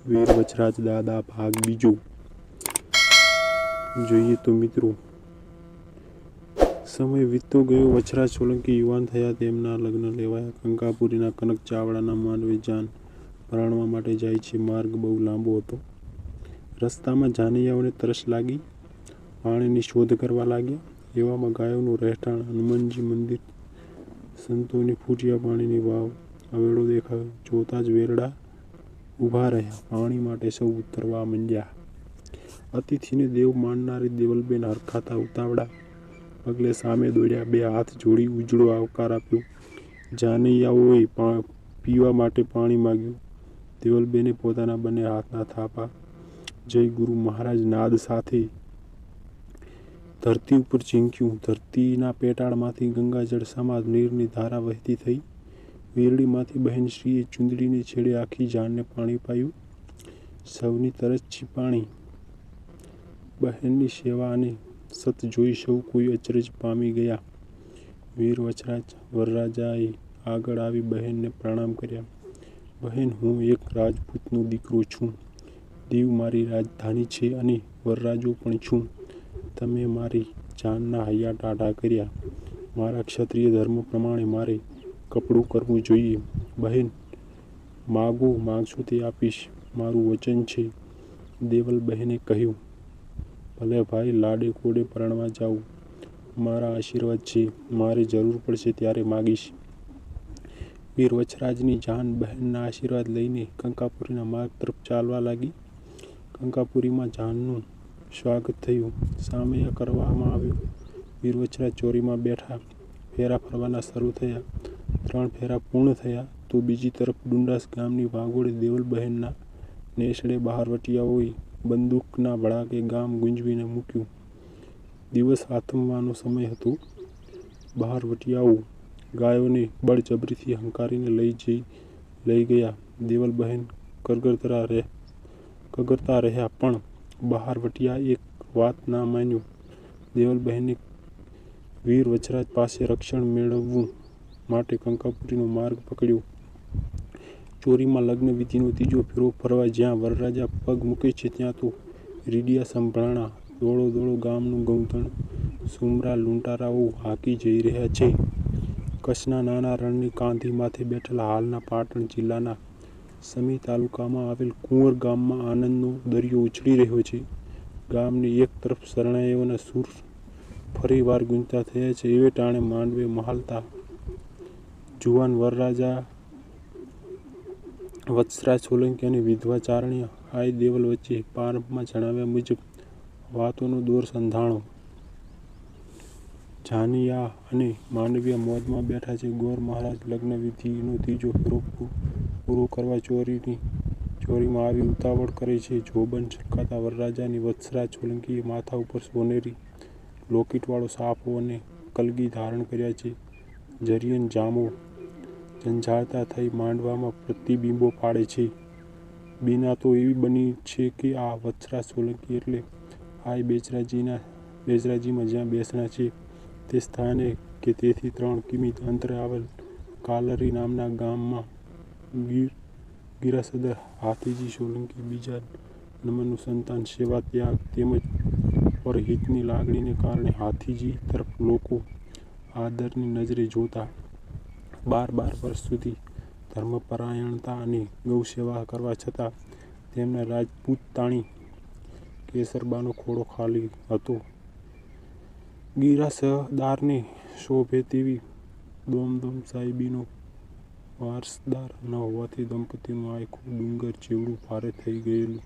વીર વચરાજ દાદા ભાગ બીજો. જોઈએ તો મિત્રો, સમય વીતતો ગયો. વચરાજ સોલંકી યુવાન થયા. તેમના લગ્ન લેવાયા. કંકાપુરીના કનક ચાવડાના માંડવે જાન પરાણવા માટે જાય છે. માર્ગ બહુ લાંબો હતો. રસ્તામાં જાનૈયાઓને તરસ લાગી. પાણીની શોધ કરવા લાગ્યા. એવામાં ગાયોનું રહેઠાણ, હનુમાનજી મંદિર, સંતોની ફૂટિયા પાણીની વાવ, અવેડો દેખાયો. જોતાં જ વેરડા ઊભા રહ્યા. પાણી માટે સૌ ઉતરવા માંડ્યા. અતિથિને દેવ માનનારી દેવલબેન હરખાતા ઉતાવળા પગલે સામે દોડ્યા. બે હાથ જોડી ઉજળો આવકાર આપ્યો. જાનૈયાઓએ પીવા માટે પાણી માગ્યું. દેવલબેને પોતાના બંને હાથના થાપા જય ગુરુ મહારાજ નાદ સાથે ધરતી ઉપર ઝીંક્યું. ધરતીના પેટાળમાંથી ગંગાજળ સમા નીરની ધારા વહેતી થઈ. વીરડીમાંથી બહેનશ્રીએ ચૂંદડીને છેડે આખી જાનને પાણી પાયું. સૌની તરસ છીપાણી. બહેનની સેવા અને સત જોઈ સૌ કોઈ અચરજ પામી ગયા. વીર વચરાજ વરરાજાએ આગળ આવી બહેનને પ્રણામ કર્યા. બહેન, હું એક રાજપૂતનો દીકરો છું. દીવ મારી રાજધાની છે અને વરરાજો પણ છું. તમે મારી જાનના હૈયા ટાઢા કર્યા. મારા ક્ષત્રિય ધર્મ પ્રમાણે મારે કપડું કરવું જોઈએ. બહેન, માગશો તે આપીશ, મારું વચન છે. દેવલ બહેને કહ્યું, ભલે ભાઈ, લાડે કોડે પરણવા જાઉં. મારા આશીર્વાદ છે. મારે જરૂર પડશે ત્યારે માગીશ. વીર વચરાજની જાન બહેનના આશીર્વાદ લઈને કંકાપુરીના માર્ગ તરફ ચાલવા લાગી. કંકાપુરીમાં જાનનું સ્વાગત થયું. સામૈયા કરવામાં આવ્યો. વીર વચરાજ ચોરીમાં બેઠા. ફેરા ફરવાના શરૂ થયા. 3 ફેરા પૂર્ણ થયા તો બીજી તરફ ડુંડાસ ગામની વાગોળે દેવલ બહેનના નેસડે બહારવટિયાઓએ બંદૂકના ભડાકે ગામ ગુંજવીને મૂક્યું. દિવસ આથમવાનો સમય હતો. બહારવટિયાઓ ગાયોને બળજબરીથી હંકારીને લઈ ગયા. દેવલ બહેન કગરતા રહ્યા પણ બહારવટિયા એક વાત ના માન્યો. દેવલ બહેને વીર વચરાજ પાસે રક્ષણ મેળવવું માટે કંકાપુરીનો માર્ગ પકડ્યો. ચોરીમાં લગ્ન વિધિનો ત્રીજો ફેરો ફરવા જ્યાં વરરાજા પગ મૂકે છે ત્યાં તો રીડિયા સંભળાણા. દોડો ગામનું ગૌધન સુમરા લૂંટારાઓ હાંકી જઈ રહ્યા છે. કચ્છના નાના રણની કાંધી માથે બેઠેલા હાલના પાટણ જિલ્લાના સમી તાલુકામાં આવેલ કુંવર ગામમાં આનંદનો દરિયો ઉછળી રહ્યો છે. ગામની એક તરફ શરણાઈઓના સૂર ફરી વાર ગુંજતા થયા છે. એવે ટાણે માંડવે મહાલતા જુવાન વરરાજા વચરાજ સોલંકી અને વિધવા ચારણિયા આઈ દેવલ વચ્ચે પ્રારંભમાં જણાવ્યા મુજબ વાતોનો દોર સંધાણો. જાનૈયા અને માંડવિયા મોજમાં બેઠા છે. ગોર મહારાજ લગ્ન વિધિનો ત્રીજો ફેરો પૂરો કરવા ચોરીમાં આવી ઉતાવળ કરે છે. જોબન છલકાતા વરરાજાની વચરાજ સોલંકીએ માથા ઉપર સોનેરી લોકેટવાળો સાફો અને કલગી ધારણ કર્યા છે. જરિયન જામો ઝંઝાળતા થઈ માંડવામાં પ્રતિબિંબો પાડે છે. બીના તો એવી બની છે કે આ વચરાજ સોલંકી એટલે આઈ બેચરાજીમાં જ્યાં બેસણા છે તે સ્થાને કે તેથી 3 કિમી અંતરે આવેલ કાલરી નામના ગામમાં ગિરાસદર હાથીજી સોલંકી બીજા નંબરનું સંતાન. સેવા ત્યાગ તેમજ પરહિતની લાગણીને કારણે હાથીજી તરફ લોકો આદરની નજરે જોતા. 12 વર્ષ સુધી ધર્મપરાયણતા અને ગૌસેવા કરવા છતાં તેમના રાજપૂતાણી કેસરબાનો ખોળો ખાલી હતો. ગિરાસદારને શોભે તેવી દોમદોમ સાહેબીનો વારસદાર ન હોવાથી દંપતીનું આયખું ડુંગર જેવડું ભારે થઈ ગયેલું.